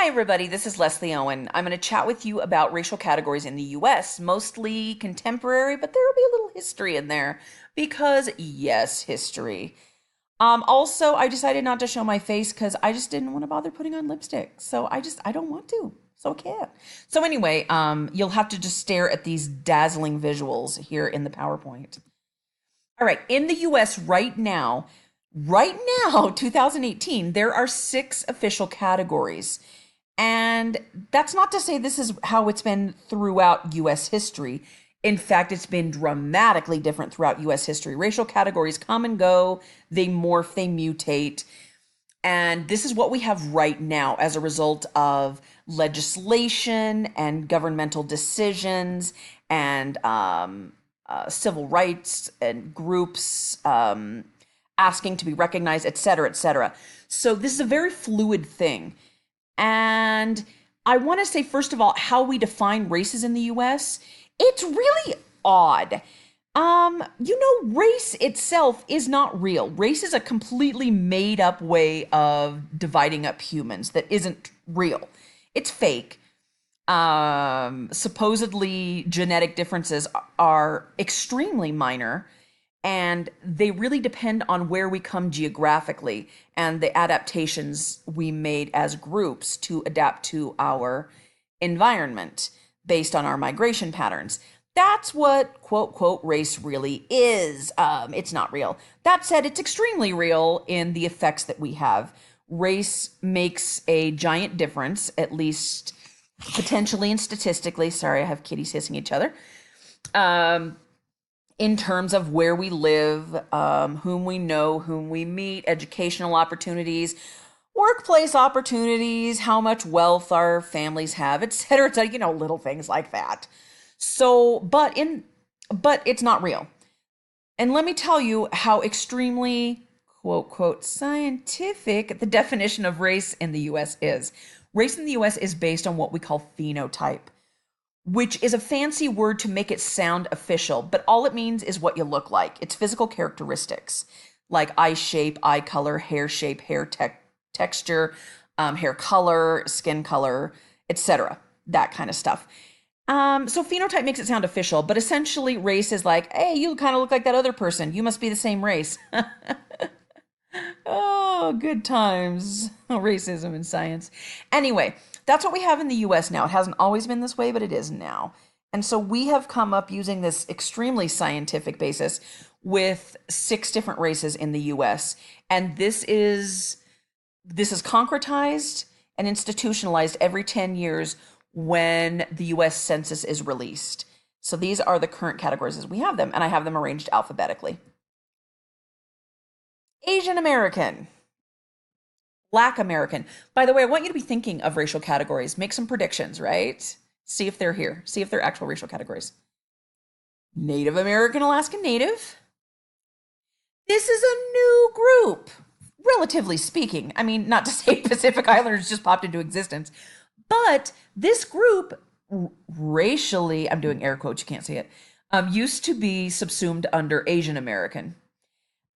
Hi, everybody. This is Leslie Owen. I'm going to chat with you about racial categories in the US, mostly contemporary, but there will be a little history in there because, yes, history. Also, I decided not to show my face because I just didn't want to bother putting on lipstick. So I don't want to. So I can't. So anyway, you'll have to just stare at these dazzling visuals here in the PowerPoint. All right, in the US right now, 2018, there are six official categories. And that's not to say this is how it's been throughout US history. In fact, it's been dramatically different throughout US history. Racial categories come and go, they morph, they mutate. And this is what we have right now as a result of legislation and governmental decisions and civil rights and groups asking to be recognized, et cetera, et cetera. So this is a very fluid thing. And I want to say, first of all, how we define races in the US, it's really odd. Race itself is not real. Race is a completely made up way of dividing up humans that isn't real. It's fake. Supposedly genetic differences are extremely minor and they really depend on where we come geographically and the adaptations we made as groups to adapt to our environment based on our migration patterns. That's what quote, quote, race really is. It's not real. That said, it's extremely real in the effects that we have. Race makes a giant difference, at least potentially and statistically. Sorry, I have kitties hissing each other. In terms of where we live, whom we know, whom we meet, educational opportunities, workplace opportunities, how much wealth our families have, et cetera, et cetera, little things like that. So, but it's not real. And let me tell you how extremely, quote, quote, scientific the definition of race in the US is. Race in the US is based on what we call phenotype, which is a fancy word to make it sound official, but all it means is what you look like. It's physical characteristics like eye shape, eye color, hair shape, texture, hair color, skin color, etc. That kind of stuff. So phenotype makes it sound official, but essentially race is like, hey, you kind of look like that other person. You must be the same race. Oh, good times. Racism in science. Anyway, that's what we have in the US now. It hasn't always been this way, but it is now. And so we have come up using this extremely scientific basis with six different races in the US. And this is concretized and institutionalized every 10 years when the US Census is released. So these are the current categories as we have them, and I have them arranged alphabetically. Asian American, Black American. By the way, I want you to be thinking of racial categories. Make some predictions, right? See if they're here. See if they're actual racial categories. Native American, Alaskan Native. This is a new group, relatively speaking. I mean, not to say Pacific Islanders just popped into existence, but this group racially, I'm doing air quotes, you can't see it, used to be subsumed under Asian American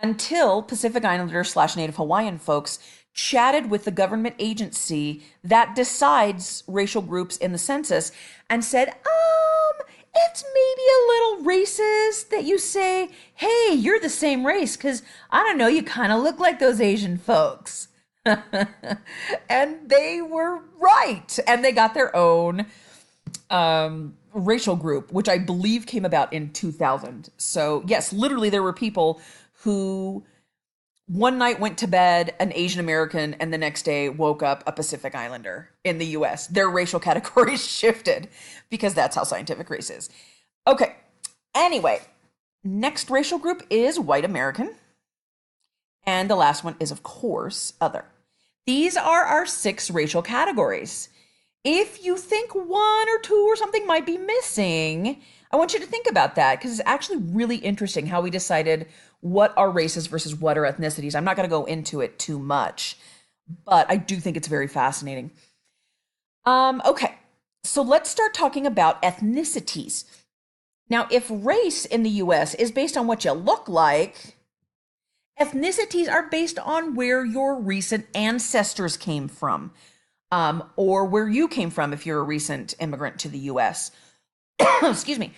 until Pacific Islander / Native Hawaiian folks chatted with the government agency that decides racial groups in the census and said, it's maybe a little racist that you say, hey, you're the same race, because I don't know, you kind of look like those Asian folks. And they were right. And they got their own racial group, which I believe came about in 2000. So, yes, literally, there were people who one night went to bed an Asian American and the next day woke up a Pacific Islander in the US. Their racial categories shifted because that's how scientific race is. Okay. Anyway, next racial group is white American. And the last one is, of course, other. These are our six racial categories. If you think one or two or something might be missing, I want you to think about that because it's actually really interesting how we decided what are races versus what are ethnicities. I'm not going to go into it too much, but I do think it's very fascinating. Okay, so let's start talking about ethnicities. Now, if race in the US is based on what you look like, ethnicities are based on where your recent ancestors came from. or where you came from if you're a recent immigrant to the US. Excuse me.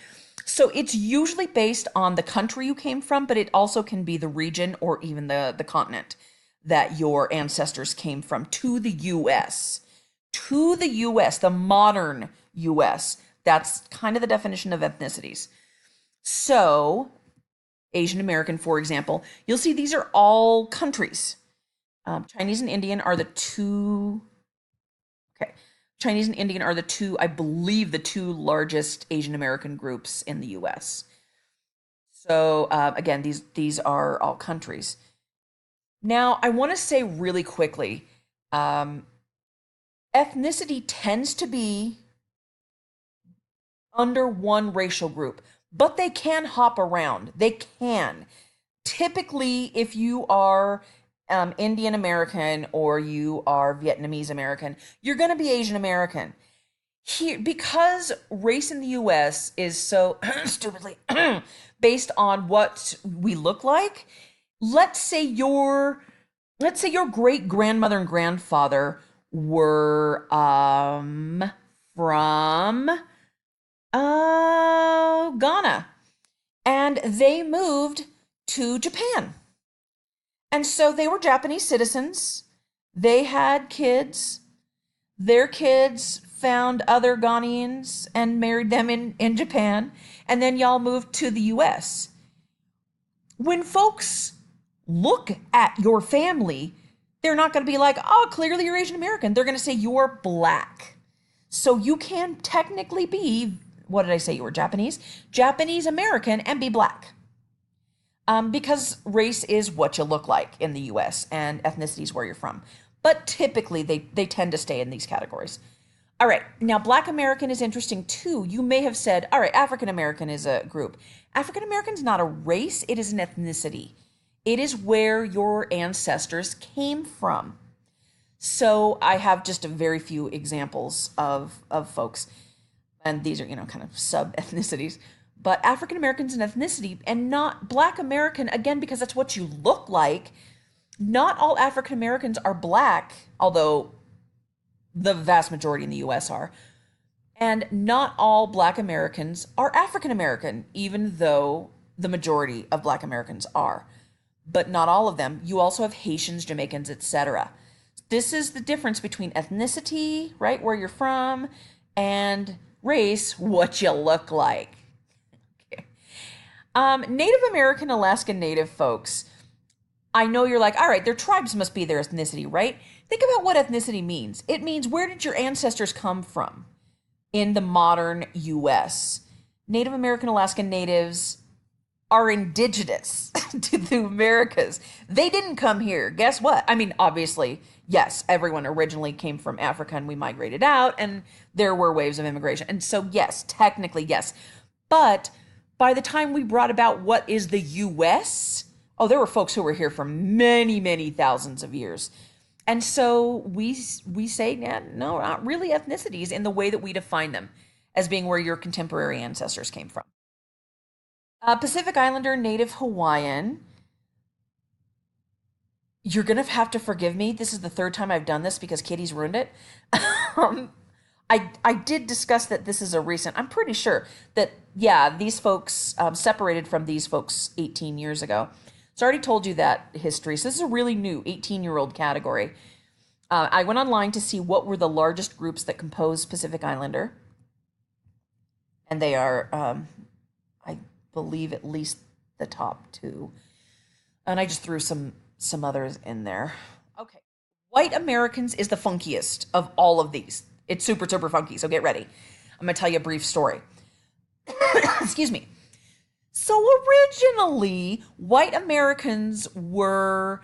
So it's usually based on the country you came from, but it also can be the region or even the continent that your ancestors came from to the US. To the US, the modern US. That's kind of the definition of ethnicities. So, Asian American, for example, you'll see these are all countries. Chinese and Indian are the two. Okay. Chinese and Indian are the two, I believe, the two largest Asian American groups in the US. So again, these are all countries. Now, I want to say really quickly, um, ethnicity tends to be under one racial group, but they can hop around. They can. Typically, if you are Indian American or you are Vietnamese American, you're going to be Asian American. Here, because race in the US is so stupidly based on what we look like, let's say your great grandmother and grandfather were from Ghana, and they moved to Japan. And so they were Japanese citizens. They had kids. Their kids found other Ghanaians and married them in Japan. And then y'all moved to the US. When folks look at your family, they're not going to be like, oh, clearly you're Asian American. They're going to say you're black. So you can technically be, what did I say? You were Japanese? Japanese American and be black. Because race is what you look like in the US and ethnicity is where you're from. But typically they tend to stay in these categories. All right, now Black American is interesting too. You may have said, all right, African American is a group. African American is not a race, it is an ethnicity. It is where your ancestors came from. So I have just a very few examples of folks, and these are, kind of sub ethnicities. But African Americans an ethnicity, and not Black American, again, because that's what you look like. Not all African Americans are black, although the vast majority in the US are. And not all Black Americans are African American, even though the majority of Black Americans are. But not all of them. You also have Haitians, Jamaicans, etc. This is the difference between ethnicity, right, where you're from, and race, what you look like. Native American Alaskan Native folks, I know you're like, all right, their tribes must be their ethnicity, right? Think about what ethnicity means. It means where did your ancestors come from in the modern US? Native American Alaskan Natives are indigenous to the Americas. They didn't come here. Guess what? I mean, obviously, yes, everyone originally came from Africa and we migrated out and there were waves of immigration. And so, yes, technically, yes. But by the time we brought about what is the US, oh, there were folks who were here for many, many thousands of years. And so we say, nah, no, not really ethnicities in the way that we define them as being where your contemporary ancestors came from. Pacific Islander, Native Hawaiian. You're going to have to forgive me. This is the third time I've done this because Katie's ruined it. I did discuss that this is a recent, I'm pretty sure that, yeah, these folks separated from these folks 18 years ago. So I already told you that history. So this is a really new 18-year-old category. I went online to see what were the largest groups that compose Pacific Islander. And they are, I believe, at least the top two. And I just threw some others in there. Okay. White Americans is the funkiest of all of these. It's super, super funky, so get ready. I'm going to tell you a brief story. Excuse me. So originally, white Americans were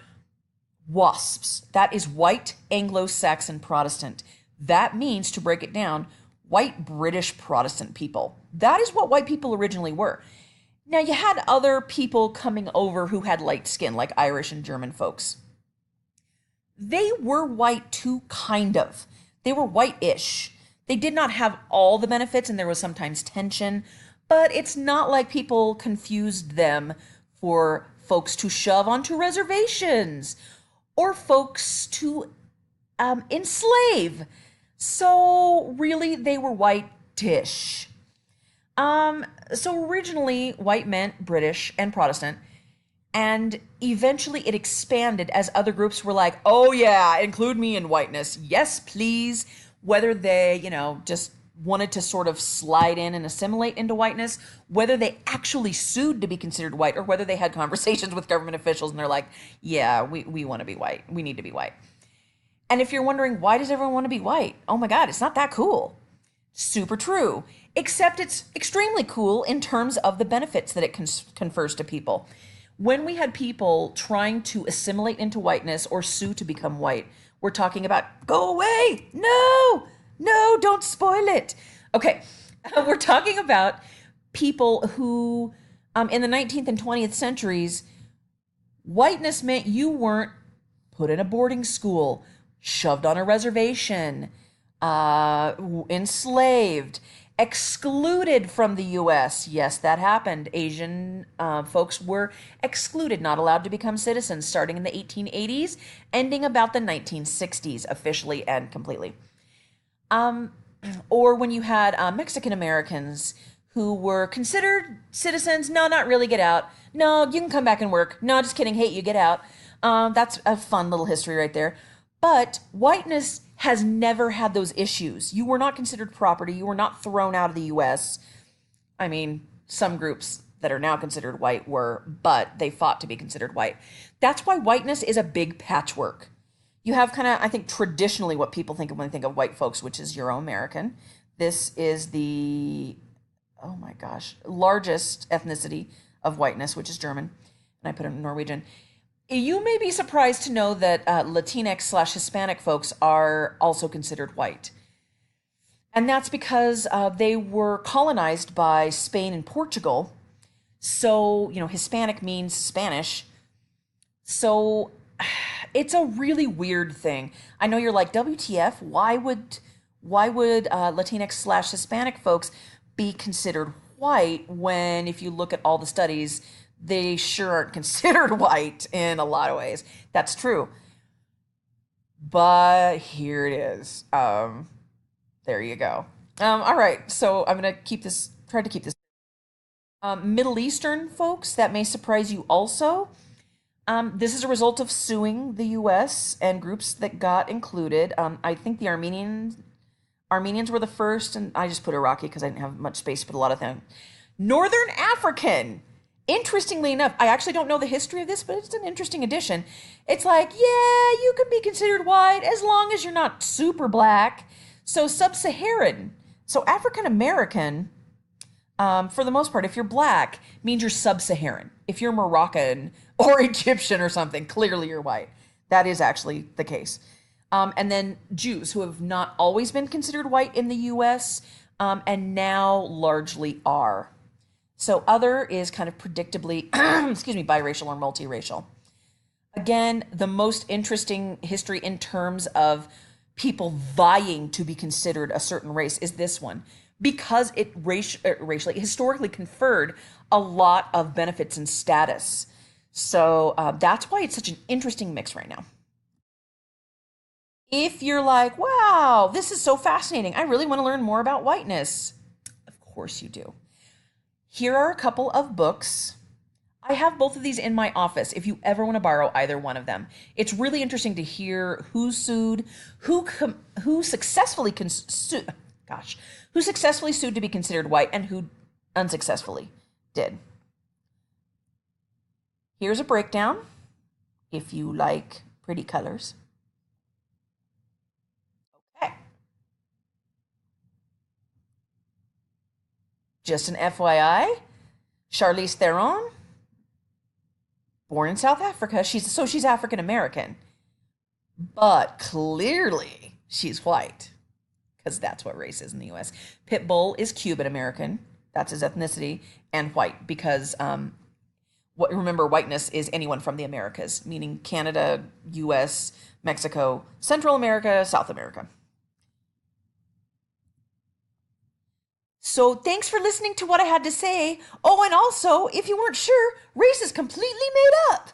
WASPs. That is White Anglo-Saxon Protestant. That means, to break it down, white British Protestant people. That is what white people originally were. Now, you had other people coming over who had light skin, like Irish and German folks. They were white too, kind of. They were white-ish. They did not have all the benefits, and there was sometimes tension, but it's not like people confused them for folks to shove onto reservations or folks to enslave. So really, they were whitish. So originally, white meant British and Protestant, and eventually it expanded as other groups were like, oh yeah, include me in whiteness. Yes, please. Whether they, just wanted to sort of slide in and assimilate into whiteness, whether they actually sued to be considered white, or whether they had conversations with government officials and they're like, yeah, we want to be white. We need to be white. And if you're wondering, why does everyone want to be white? Oh my God, it's not that cool. Super true. Except it's extremely cool in terms of the benefits that it confers to people. When we had people trying to assimilate into whiteness or sue to become white, we're talking about, go away! No! No, don't spoil it! Okay, we're talking about people who, in the 19th and 20th centuries, whiteness meant you weren't put in a boarding school, shoved on a reservation, enslaved, excluded from the U.S. Yes, that happened. Asian folks were excluded, not allowed to become citizens, starting in the 1880s, ending about the 1960s, officially and completely. Or when you had Mexican Americans who were considered citizens, no, not really, get out. No, you can come back and work. No, just kidding. Hey, you get out. That's a fun little history right there. But whiteness has never had those issues. You were not considered property. You were not thrown out of the U.S. I mean, some groups that are now considered white were, but they fought to be considered white. That's why whiteness is a big patchwork. You have kind of, I think, traditionally what people think of when they think of white folks, which is Euro-American. This is the, oh my gosh, largest ethnicity of whiteness, which is German. And I put it in Norwegian. You may be surprised to know that Latinx/Hispanic folks are also considered white. And that's because they were colonized by Spain and Portugal. So, Hispanic means Spanish. So it's a really weird thing. I know you're like, WTF, why would Latinx/Hispanic folks be considered white when, if you look at all the studies, they sure aren't considered white in a lot of ways. That's true. But here it is. There you go. All right, so I'm gonna try to keep this. Middle Eastern folks, that may surprise you also. This is a result of suing the U.S. and groups that got included. I think the Armenians were the first, and I just put Iraqi because I didn't have much space to put a lot of things. Northern African. Interestingly enough, I actually don't know the history of this, but it's an interesting addition. It's like, yeah, you can be considered white as long as you're not super black. So sub-Saharan, so African American, for the most part, if you're black, means you're sub-Saharan. If you're Moroccan or Egyptian or something, clearly you're white. That is actually the case. And then Jews, who have not always been considered white in the U.S., and now largely are. So other is kind of predictably, excuse me, biracial or multiracial. Again, the most interesting history in terms of people vying to be considered a certain race is this one, because it racially, historically conferred a lot of benefits and status. So that's why it's such an interesting mix right now. If you're like, wow, this is so fascinating, I really want to learn more about whiteness, of course you do. Here are a couple of books. I have both of these in my office if you ever want to borrow either one of them. It's really interesting to hear who sued, who successfully who successfully sued to be considered white and who unsuccessfully did. Here's a breakdown if you like pretty colors. Okay. Just an FYI, Charlize Theron, born in South Africa. She's African American, but clearly she's white because that's what race is in the U.S. Pitbull is Cuban American. That's his ethnicity, and white because remember, whiteness is anyone from the Americas, meaning Canada, U.S., Mexico, Central America, South America. So thanks for listening to what I had to say. Oh, and also, if you weren't sure, race is completely made up.